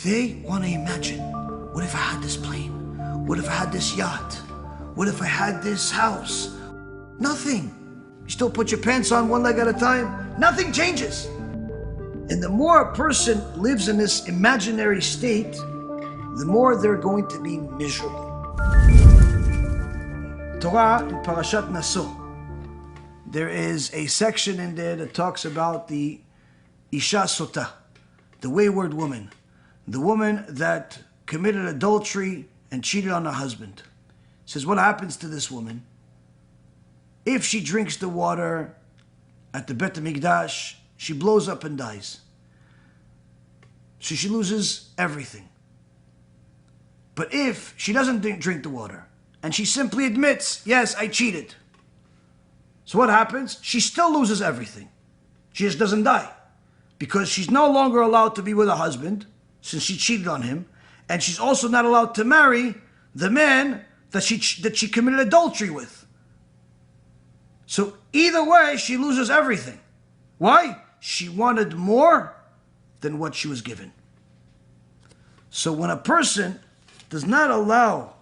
They want to imagine, what if I had this plane? What if I had this yacht? What if I had this house? Nothing. You still put your pants on one leg at a time. Nothing changes. And the more a person lives in this imaginary state, the more they're going to be miserable. Torah in Parashat Naso, there is a section in there that talks about the Isha Sotah, the wayward woman, the woman that committed adultery and cheated on her husband. It says, what happens to this woman? If she drinks the water at the Bet HaMikdash, she blows up and dies. So she loses everything. But if she doesn't drink the water, and she simply admits, yes, I cheated. So what happens? She still loses everything. She just doesn't die. Because she's no longer allowed to be with her husband, since she cheated on him, and she's also not allowed to marry the man that she committed adultery with. So either way, she loses everything. Why? She wanted more than what she was given. So when a person does not allow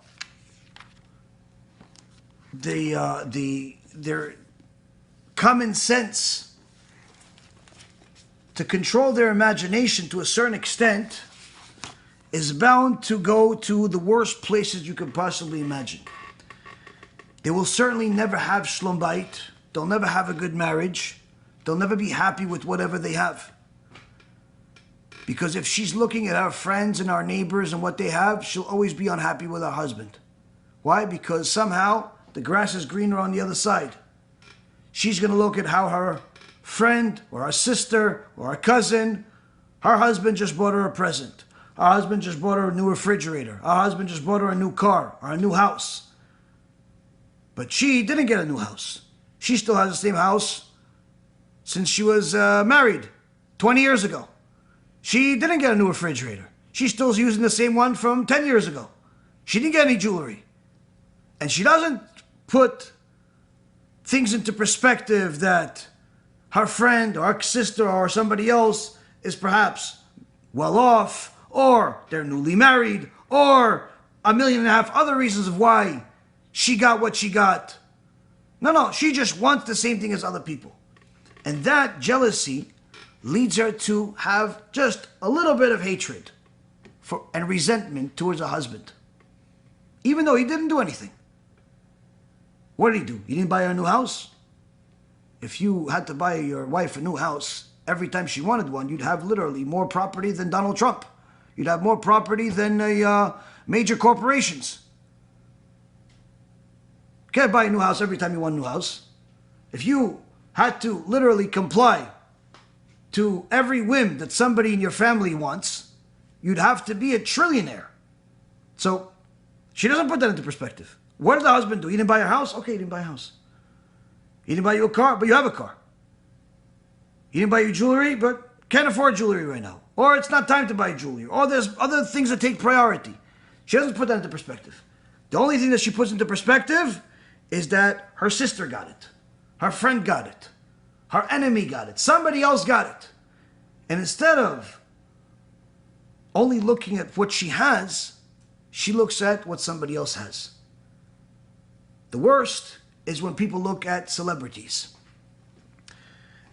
their common sense to control their imagination to a certain extent, is bound to go to the worst places you could possibly imagine. They will certainly never have shlom bayit. They'll never have a good marriage. They'll never be happy with whatever they have. Because if she's looking at our friends and our neighbors and what they have, she'll always be unhappy with her husband. Why? Because somehow the grass is greener on the other side. She's going to look at how her friend or her sister or her cousin, her husband just bought her a present. Her husband just bought her a new refrigerator. Her husband just bought her a new car or a new house. But she didn't get a new house. She still has the same house since she was married 20 years ago. She didn't get a new refrigerator. She's still using the same one from 10 years ago. She didn't get any jewelry. And she doesn't put things into perspective that her friend or her sister or somebody else is perhaps well off, or they're newly married, or 1.5 million other reasons of why she got what she got. No, she just wants the same thing as other people. And that jealousy leads her to have just a little bit of hatred and resentment towards her husband, even though he didn't do anything. What did he do? He didn't buy her a new house? If you had to buy your wife a new house every time she wanted one, you'd have literally more property than Donald Trump. You'd have more property than major corporations. You can't buy a new house every time you want a new house. If you had to literally comply to every whim that somebody in your family wants, you'd have to be a trillionaire. So she doesn't put that into perspective. What did the husband do? He didn't buy a house? Okay, he didn't buy a house. He didn't buy you a car, but you have a car. He didn't buy you jewelry, but can't afford jewelry right now. Or it's not time to buy jewelry. Or there's other things that take priority. She doesn't put that into perspective. The only thing that she puts into perspective is that her sister got it. Her friend got it. Her enemy got it. Somebody else got it. And instead of only looking at what she has, she looks at what somebody else has. The worst is when people look at celebrities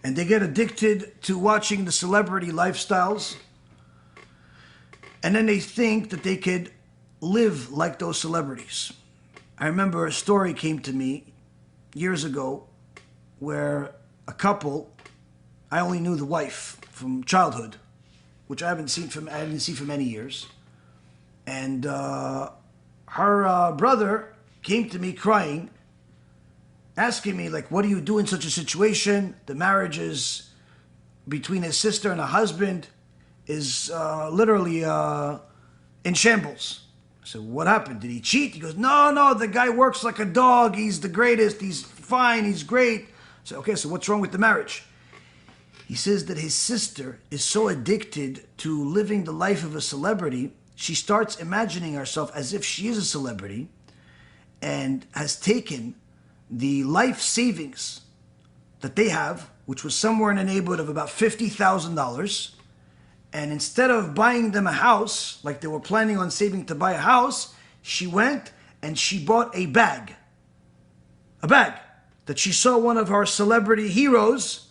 and they get addicted to watching the celebrity lifestyles, and then they think that they could live like those celebrities. I remember a story came to me years ago where a couple, I only knew the wife from childhood, which I didn't see for many years, and her brother came to me crying, asking me, like, what do you do in such a situation? The marriage is between his sister and her husband is literally in shambles. I said, what happened? Did he cheat? He goes, no, the guy works like a dog. He's the greatest. He's fine. He's great. I said, okay, so what's wrong with the marriage? He says that his sister is so addicted to living the life of a celebrity, she starts imagining herself as if she is a celebrity and has taken the life savings that they have, which was somewhere in the neighborhood of about $50,000, And instead of buying them a house, like they were planning on saving to buy a house, she went and she bought a bag. A bag that she saw one of our celebrity heroes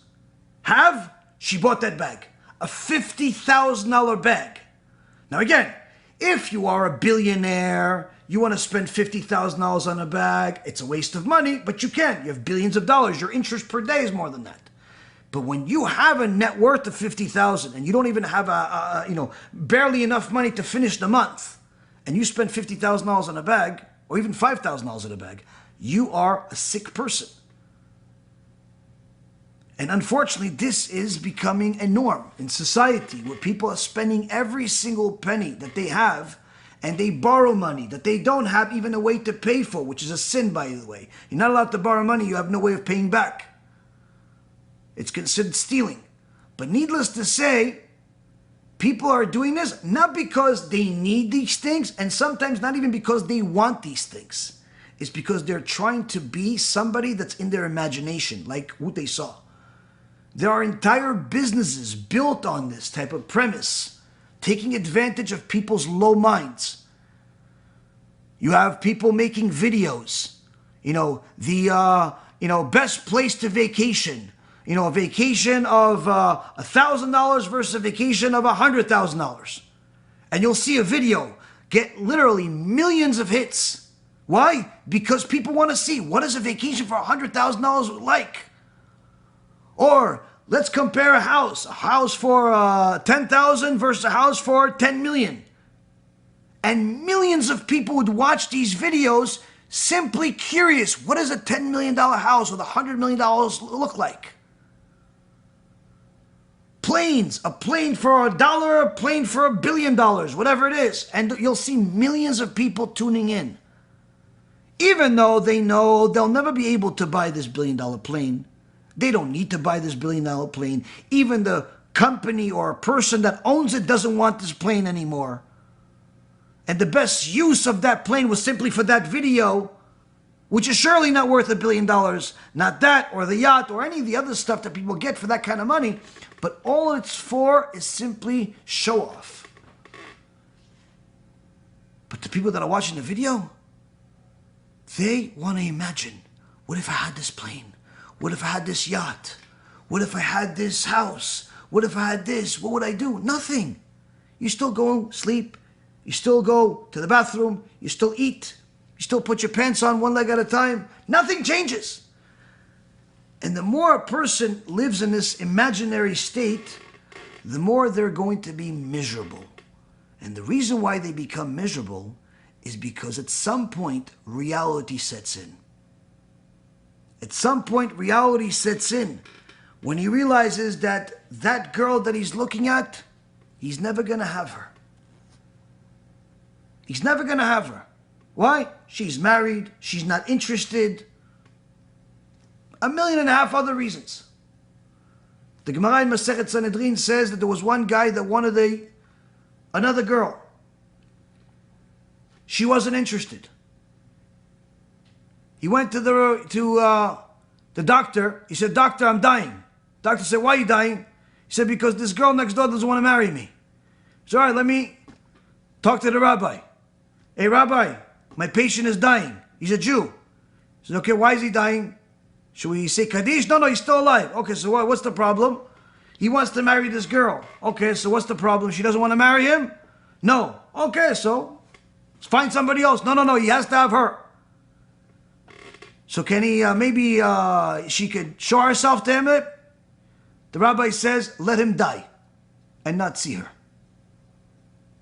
have. She bought that bag. A $50,000 bag. Now again, if you are a billionaire, you want to spend $50,000 on a bag, it's a waste of money, but you can. You have billions of dollars. Your interest per day is more than that. But when you have a net worth of $50,000 and you don't even have barely enough money to finish the month, and you spend $50,000 on a bag, or even $5,000 in a bag, you are a sick person. And unfortunately, this is becoming a norm in society where people are spending every single penny that they have, and they borrow money that they don't have even a way to pay for, which is a sin, by the way. You're not allowed to borrow money you have no way of paying back. It's considered stealing. But needless to say, people are doing this not because they need these things, and sometimes not even because they want these things. It's because they're trying to be somebody that's in their imagination, like what they saw. There are entire businesses built on this type of premise, taking advantage of people's low minds. You have people making videos, best place to vacation. A vacation of $1,000 versus a vacation of $100,000. And you'll see a video get literally millions of hits. Why? Because people want to see, what is a vacation for $100,000 like? Or let's compare a house for $10,000 versus a house for $10 million. And millions of people would watch these videos simply curious, what does a $10 million house with $100 million look like? Planes, a plane for $1, a plane for $1 billion, whatever it is. And you'll see millions of people tuning in. Even though they know they'll never be able to buy this $1 billion plane. They don't need to buy this $1 billion plane. Even the company or person that owns it doesn't want this plane anymore. And the best use of that plane was simply for that video, which is surely not worth $1 billion. Not that, or the yacht, or any of the other stuff that people get for that kind of money. But all it's for is simply show off. But the people that are watching the video, they want to imagine, what if I had this plane? What if I had this yacht? What if I had this house? What if I had this? What would I do? Nothing. You still go sleep. You still go to the bathroom. You still eat. You still put your pants on one leg at a time. Nothing changes. And the more a person lives in this imaginary state, the more they're going to be miserable. And the reason why they become miserable is because at some point, reality sets in. At some point, reality sets in when he realizes that that girl that he's looking at, he's never going to have her. He's never going to have her. Why? She's married. She's not interested. 1.5 million other reasons. The Gemara in Masechet Sanhedrin says that there was one guy that wanted another girl. She wasn't interested. He went to the doctor. He said, "Doctor, I'm dying." Doctor said, "Why are you dying?" He said, "Because this girl next door doesn't want to marry me." He said, "All right, let me talk to the rabbi." "Hey, rabbi, my patient is dying. He's a Jew." He said, "Okay, why is he dying? Should we say Kaddish?" No, he's still alive." "Okay, so what's the problem?" "He wants to marry this girl." "Okay, so what's the problem? She doesn't want to marry him?" "No." "Okay, so find somebody else." No, he has to have her." "So can he, maybe she could show herself to him?" The rabbi says, "Let him die and not see her."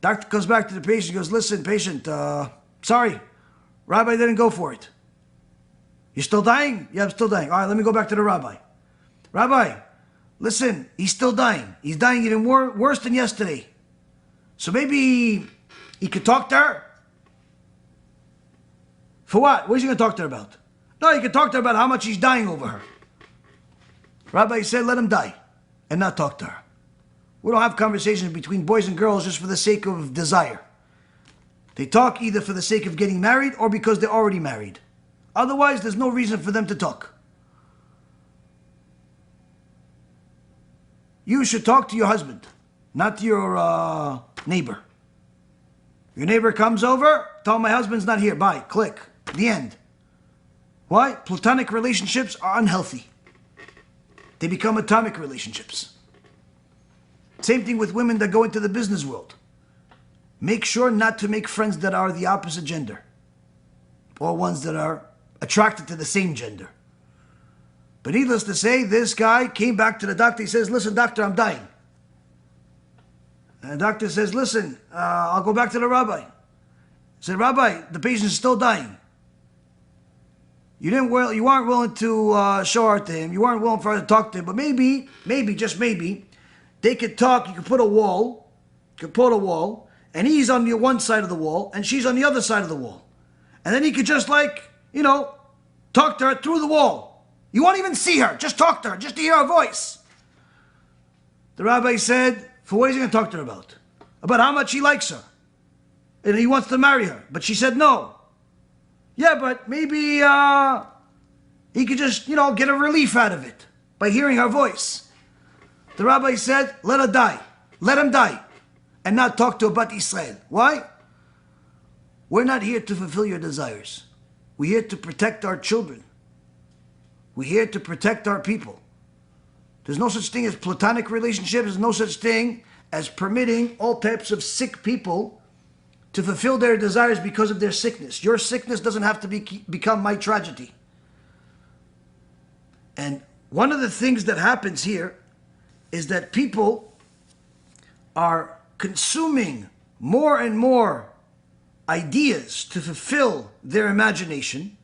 Doctor comes back to the patient and goes, "Listen, patient, sorry, rabbi didn't go for it." "You're still dying?" "Yeah, I'm still dying." "All right, let me go back to the rabbi." "Rabbi, listen, he's still dying. He's dying even worse than yesterday. So maybe he could talk to her?" "For what? What is he going to talk to her about?" "No, he could talk to her about how much he's dying over her." Rabbi said, "Let him die and not talk to her. We don't have conversations between boys and girls just for the sake of desire. They talk either for the sake of getting married or because they're already married. Otherwise, there's no reason for them to talk. You should talk to your husband. not your neighbor. Your neighbor comes over, tell him my husband's not here, bye, click, the end. Why? Platonic relationships are unhealthy. They become atomic relationships. Same thing with women that go into the business world. Make sure not to make friends that are the opposite gender, or ones that are attracted to the same gender. But needless to say, this guy came back to the doctor. He says, listen, doctor, I'm dying. And the doctor says, listen, I'll go back to the rabbi. He said, Rabbi, the patient is still dying. You weren't willing to show her to him. You weren't willing for her to talk to him. But maybe, just maybe, they could talk. You could put a wall. And he's on the one side of the wall, and she's on the other side of the wall. And then he could just talk to her through the wall. You won't even see her. Just talk to her, just to hear her voice. The rabbi said, for what is he going to talk to her about? About how much he likes her. And he wants to marry her. But she said no. Yeah, but maybe he could just, get a relief out of it by hearing her voice. The rabbi said, let her die. Let him die. And not talk to Bat Israel. Why? We're not here to fulfill your desires. We're here to protect our children. We're here to protect our people. There's no such thing as platonic relationships. There's no such thing as permitting all types of sick people to fulfill their desires because of their sickness. Your sickness doesn't have to become my tragedy. And one of the things that happens here is that people are consuming more and more ideas to fulfill their imagination.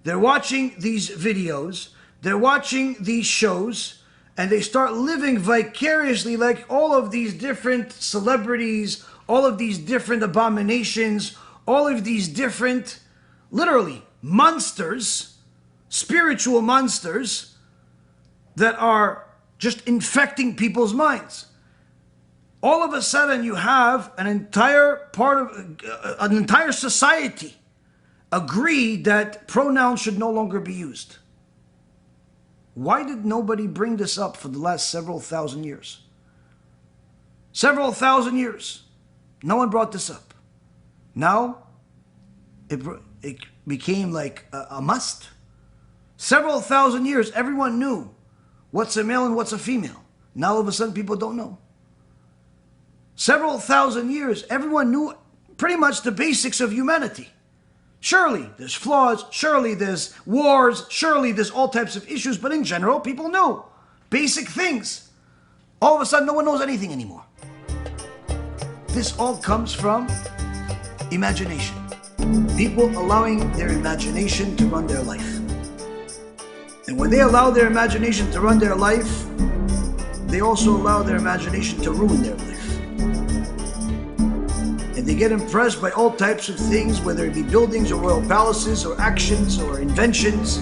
They're watching these videos, they're watching these shows, and they start living vicariously like all of these different celebrities, all of these different abominations, all of these different, literally, monsters, spiritual monsters that are just infecting people's minds. All of a sudden you have an entire society agree that pronouns should no longer be used. Why did nobody bring this up for the last several thousand years? Several thousand years. No one brought this up. Now, it became like a must. Several thousand years, everyone knew what's a male and what's a female. Now all of a sudden people don't know. Several thousand years, everyone knew pretty much the basics of humanity. Surely there's flaws, surely there's wars, surely there's all types of issues, but in general, people knew basic things. All of a sudden, no one knows anything anymore. This all comes from imagination. People allowing their imagination to run their life. And when they allow their imagination to run their life, they also allow their imagination to ruin their life. And they get impressed by all types of things, whether it be buildings or royal palaces or actions or inventions.